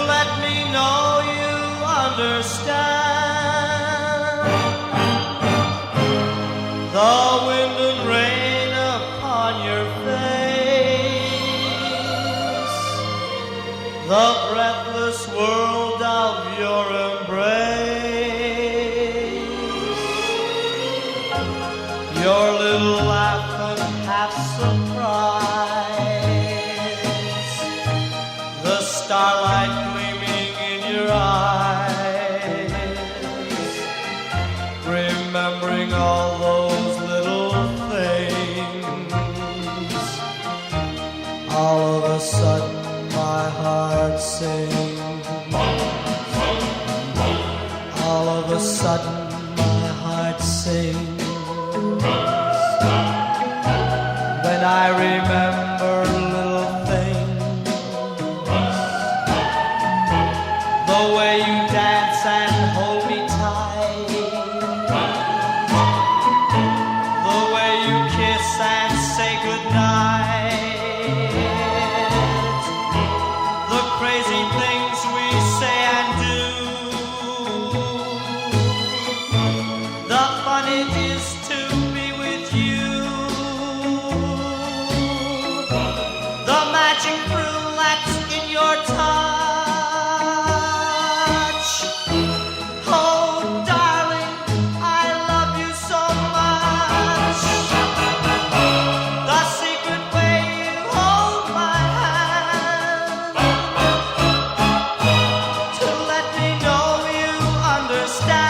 let me know you understand the wind and rain upon your face, the breathless world of your embrace, your little laugh and half surprise, the starlight gleaming in your eyes, remembering all those little things. All of a sudden my heart sings. All of a sudden my heart sings when I remember little things, the way you dance and hold me tight, the way you kiss and say goodnight, the crazy things we say and do, the fun it is to be with you, the magic thrill that's in your touch. Oh, darling, I love you so much. The secret way you hold my hand to let me know you understand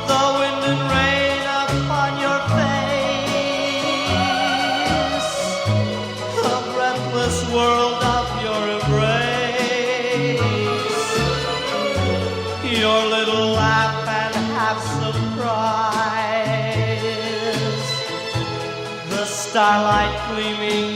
the wind and rain upon your face, the breathless world of your embrace, your little laugh and half surprise, the starlight gleaming